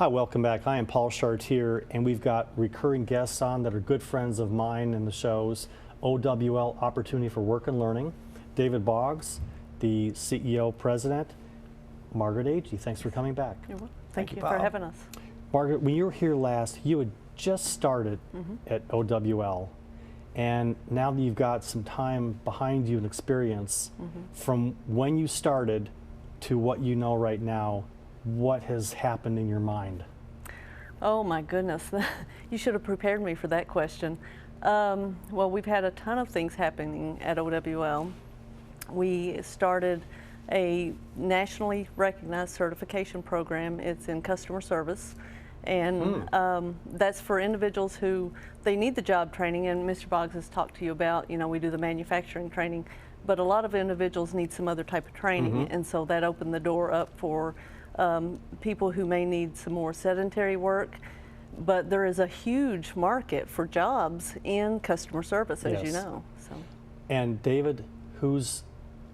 Hi, welcome back. I am Paul Chartier, and we've got recurring guests on that are good friends of mine in the shows. OWL Opportunity for Work and Learning, David Boggs, the CEO President. Margaret Agee, thanks for coming back. You're welcome. Thank you Paul. for having us. Margaret, when you were here last, you had just started at OWL, and now that you've got some time behind you and experience, from when you started to what you know right now, what has happened in your mind? Oh my goodness, you should have prepared me for that question. Well, we've had a ton of things happening at OWL. We started a nationally recognized certification program. It's in customer service, and that's for individuals who they need the job training, and Mr. Boggs has talked to you about, we do the manufacturing training, but a lot of individuals need some other type of training, and so that opened the door up for people who may need some more sedentary work. But there is a huge market for jobs in customer service, as you know. So. And David, whose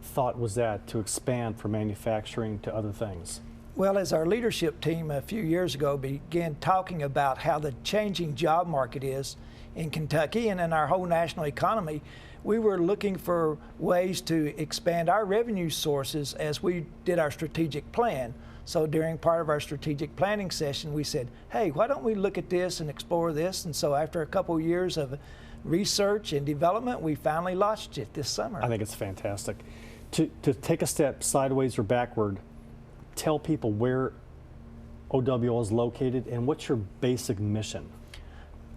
thought was that to expand from manufacturing to other things? Well, as our leadership team a few years ago began talking about how the changing job market is in Kentucky and in our whole national economy, we were looking for ways to expand our revenue sources as we did our strategic plan. So during part of our strategic planning session, we said, hey, why don't we look at this and explore this? And so after a couple of years of research and development, we finally launched it this summer. I think it's fantastic. To take a step sideways or backward, tell people where OWL is located and what's your basic mission?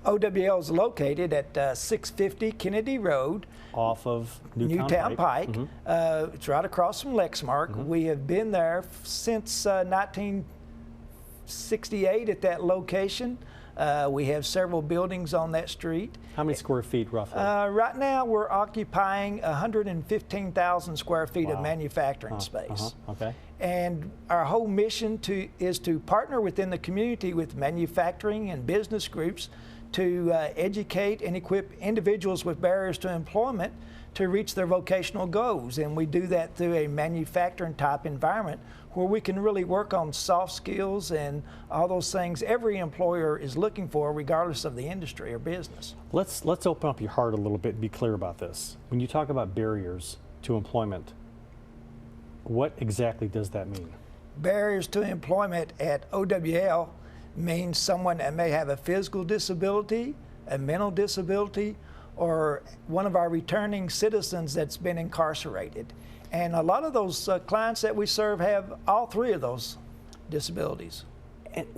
OWL is located at 650 Kennedy Road. Off of Newtown Pike. It's right across from Lexmark. We have been there since 1968 at that location. We have several buildings on that street. How many square feet roughly? Right now we're occupying 115,000 square feet of manufacturing space. Okay. And our whole mission is to partner within the community with manufacturing and business groups to educate and equip individuals with barriers to employment to reach their vocational goals. And we do that through a manufacturing type environment where we can really work on soft skills and all those things every employer is looking for regardless of the industry or business. Let's open up your heart a little bit and be clear about this. When you talk about barriers to employment, what exactly does that mean? Barriers to employment at OWL means someone that may have a physical disability, a mental disability, or one of our returning citizens that's been incarcerated. And a lot of those clients that we serve have all three of those disabilities. And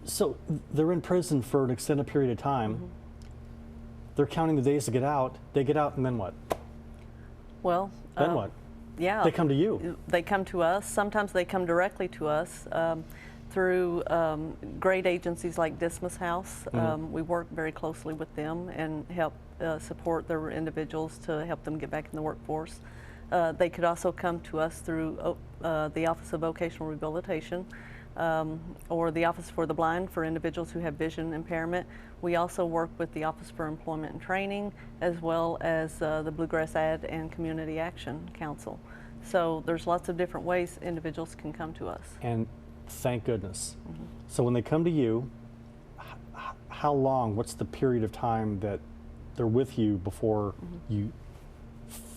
so they're in prison for an extended period of time. They're counting the days to get out. They get out, and then what? Well, then what? Yeah. They come to you. They come to us. Sometimes they come directly to us through great agencies like Dismas House. We work very closely with them and help support their individuals to help them get back in the workforce. They could also come to us through the Office of Vocational Rehabilitation or the Office for the Blind for individuals who have vision impairment. We also work with the Office for Employment and Training, as well as the Bluegrass Ad and Community Action Council. So there's lots of different ways individuals can come to us. And thank goodness. So when they come to you, how long, what's the period of time that they're with you before you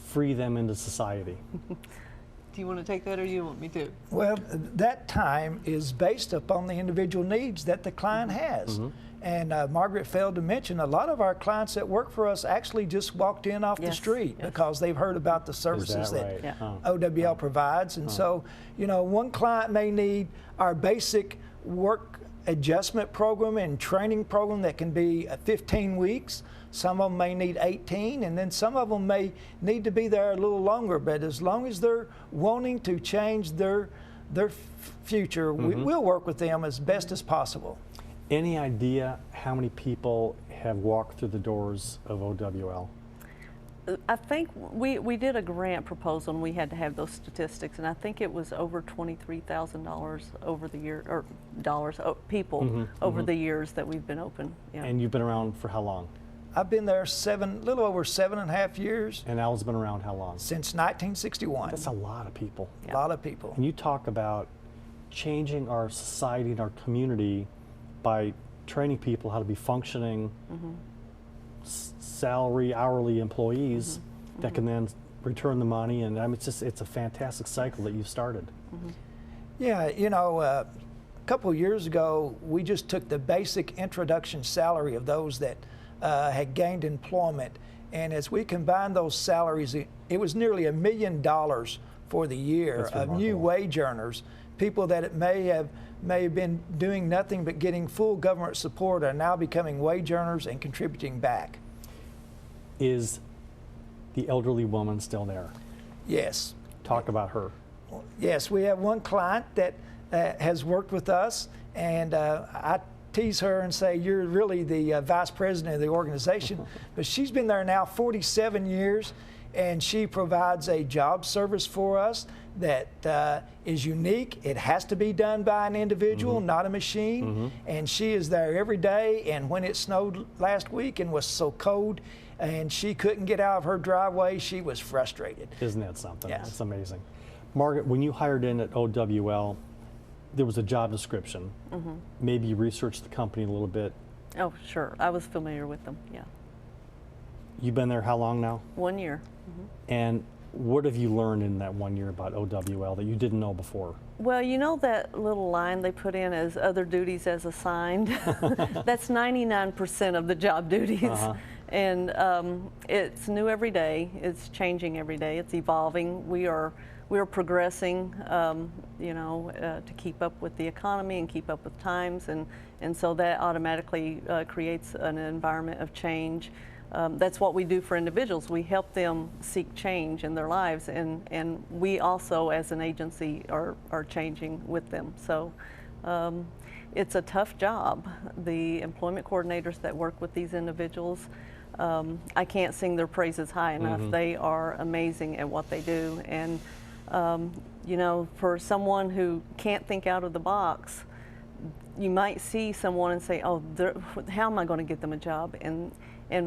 free them into society? Do you want to take that or do you want me to? Well, that time is based upon the individual needs that the client has. And Margaret failed to mention a lot of our clients that work for us actually just walked in off the street because they've heard about the services that OWL provides. And so, one client may need our basic work adjustment program and training program that can be 15 weeks. Some of them may need 18, and then some of them may need to be there a little longer. But as long as they're wanting to change their future, we'll work with them as best as possible. Any idea how many people have walked through the doors of OWL? I think we did a grant proposal and we had to have those statistics, and I think it was over $23,000 over the year, or dollars, people over the years that we've been open. Yeah. And you've been around for how long? I've been there little over 7.5 years. And Al's been around how long? Since 1961. That's a lot of people. A lot of people. And you talk about changing our society and our community by training people how to be functioning salary, hourly employees that can then return the money. And I mean, it's a fantastic cycle that you've started. Yeah, you know, a couple of years ago, we just took the basic introduction salary of those that had gained employment. And as we combined those salaries, it was nearly $1 million for the year of new wage earners, people that may have been doing nothing but getting full government support are now becoming wage earners and contributing back. Is the elderly woman still there? Yes. Talk about her. Yes, we have one client that has worked with us, and I tease her and say, you're really the vice president of the organization, but she's been there now 47 years, and she provides a job service for us that is unique. It has to be done by an individual, not a machine, and she is there every day. And when it snowed last week and was so cold and she couldn't get out of her driveway, she was frustrated. Isn't that something? Yes. It's amazing. Margaret, when you hired in at OWL, there was a job description. Maybe you researched the company a little bit. Oh, sure. I was familiar with them, yeah. You've been there how long now? 1 year. And what have you learned in that 1 year about OWL that you didn't know before? Well, you know that little line they put in as other duties as assigned? That's 99% of the job duties. And it's new every day. It's changing every day. It's evolving. We are progressing, you know, to keep up with the economy and keep up with times, and so that automatically creates an environment of change. That's what we do for individuals. We help them seek change in their lives, and we also, as an agency, are changing with them. So it's a tough job. The employment coordinators that work with these individuals, I can't sing their praises high enough. They are amazing at what they do, and you know, for someone who can't think out of the box, you might see someone and say, oh, how am I going to get them a job? And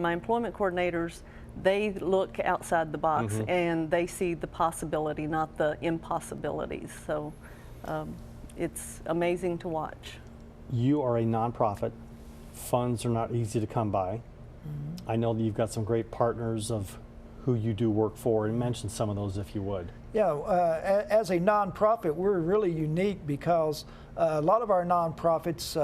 my employment coordinators, they look outside the box and they see the possibility, not the impossibilities. So it's amazing to watch. You are a nonprofit. Funds are not easy to come by. I know that you've got some great partners of who you do work for, and mention some of those if you would. Yeah, as a nonprofit, we're really unique because a lot of our nonprofits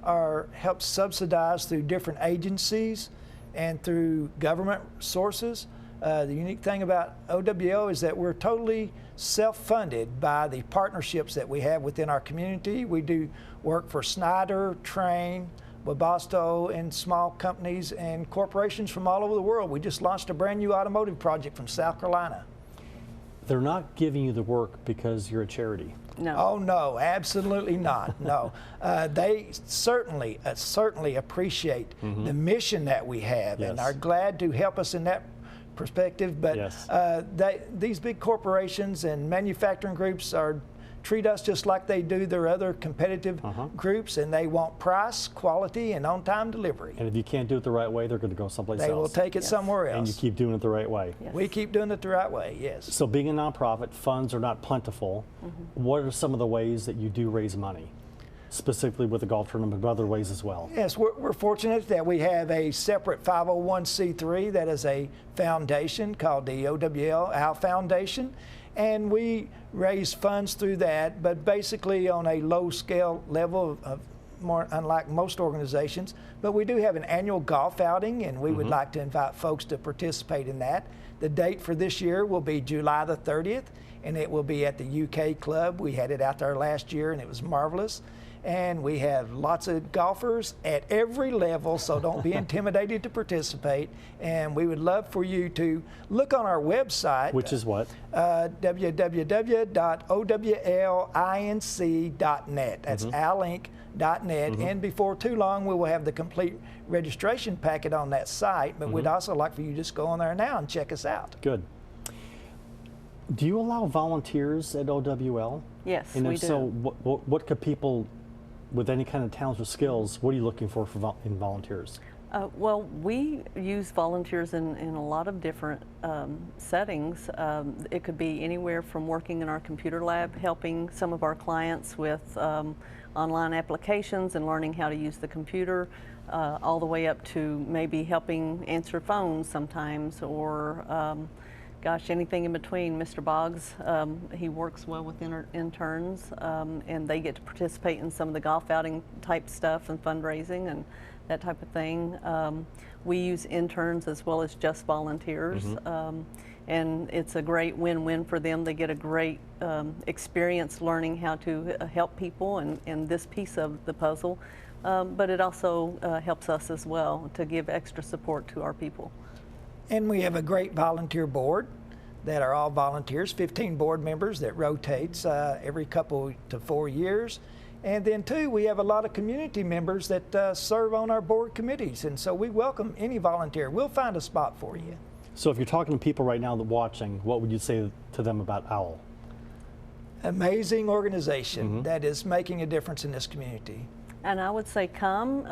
are helped subsidized through different agencies and through government sources. The unique thing about OWL is that we're totally self-funded by the partnerships that we have within our community. We do work for Snyder, Train, Webasto, and small companies and corporations from all over the world. We just launched a brand new automotive project from South Carolina. They're not giving you the work because you're a charity. No. Oh no, absolutely not. No, they certainly appreciate the mission that we have and are glad to help us in that perspective. But these big corporations and manufacturing groups treat us just like they do their other competitive groups, and they want price, quality, and on-time delivery. And if you can't do it the right way, they're going to go someplace else. They will take it somewhere else. And you keep doing it the right way. Yes. We keep doing it the right way, yes. So being a nonprofit, funds are not plentiful. What are some of the ways that you do raise money, specifically with the golf tournament, but other ways as well? Yes, we're fortunate that we have a separate 501c3 that is a foundation called the OWL Al Foundation. And we raise funds through that, but basically on a low-scale level, more unlike most organizations. But we do have an annual golf outing, and we would like to invite folks to participate in that. The date for this year will be July the 30th, and it will be at the UK Club. We had it out there last year, and it was marvelous. And we have lots of golfers at every level, so don't be intimidated to participate. And we would love for you to look on our website. Which is what? www.owlinc.net. That's alinc.net. And before too long, we will have the complete registration packet on that site. But we'd also like for you to just go on there now and check us out. Good. Do you allow volunteers at OWL? Yes, and we if do. so, what could people with any kind of talents or skills, what are you looking for in volunteers? Well, we use volunteers in a lot of different settings. It could be anywhere from working in our computer lab, helping some of our clients with online applications and learning how to use the computer, all the way up to maybe helping answer phones sometimes, or gosh, anything in between. Mr. Boggs, he works well with interns, and they get to participate in some of the golf outing type stuff and fundraising and that type of thing. We use interns as well as just volunteers, and it's a great win-win for them. They get a great experience learning how to help people in this piece of the puzzle, but it also helps us as well to give extra support to our people. And we have a great volunteer board that are all volunteers, 15 board members that rotates every couple to 4 years. And then too, we have a lot of community members that serve on our board committees. And so we welcome any volunteer. We'll find a spot for you. So if you're talking to people right now that are watching, what would you say to them about OWL? Amazing organization that is making a difference in this community. And I would say come,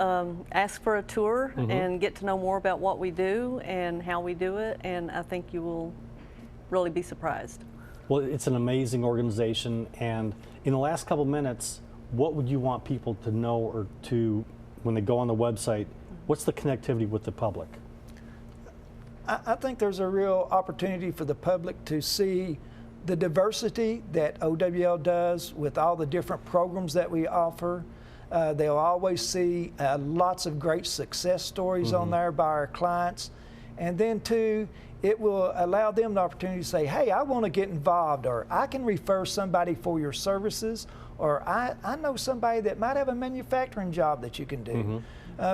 ask for a tour and get to know more about what we do and how we do it, and I think you will really be surprised. Well, it's an amazing organization, and in the last couple minutes, what would you want people to know or to, when they go on the website, what's the connectivity with the public? I think there's a real opportunity for the public to see the diversity that OWL does with all the different programs that we offer. They'll always see lots of great success stories on there by our clients. And then too, it will allow them the opportunity to say, hey, I want to get involved, or I can refer somebody for your services, or I know somebody that might have a manufacturing job that you can do.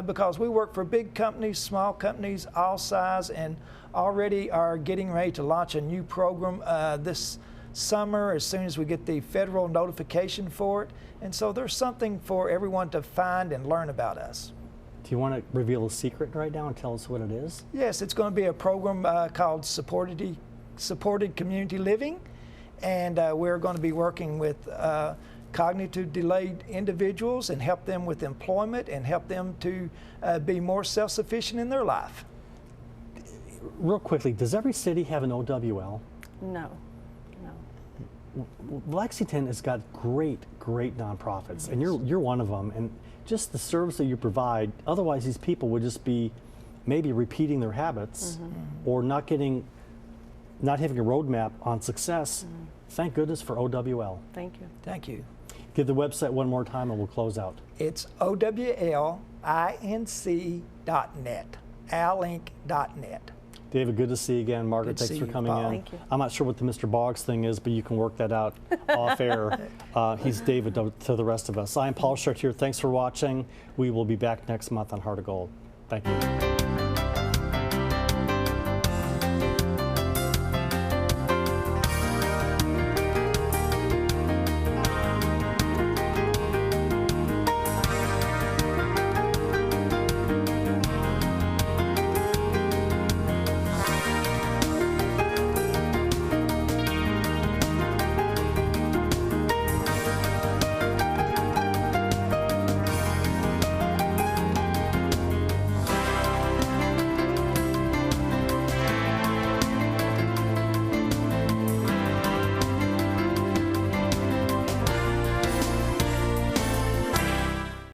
Because we work for big companies, small companies, all size, and already are getting ready to launch a new program this summer as soon as we get the federal notification for it. And so there's something for everyone to find and learn about us. Do you want to reveal a secret right now and tell us what it is? Yes, it's going to be a program called Supported Community Living, and we're going to be working with cognitive delayed individuals and help them with employment and help them to be more self-sufficient in their life. Real quickly, does every city have an OWL? No. Lexington has got great nonprofits, and you're one of them. And just the service that you provide, otherwise these people would just be maybe repeating their habits or not having a roadmap on success. Thank goodness for OWL. Thank you. Thank you. Give the website one more time and we'll close out. It's OWLINC.net, ALINC.net. David, good to see you again. Margaret, thanks for coming in. Thank you. I'm not sure what the Mr. Boggs thing is, but you can work that out off air. He's David to the rest of us. I'm Paul Chartier. Thanks for watching. We will be back next month on Heart of Gold. Thank you.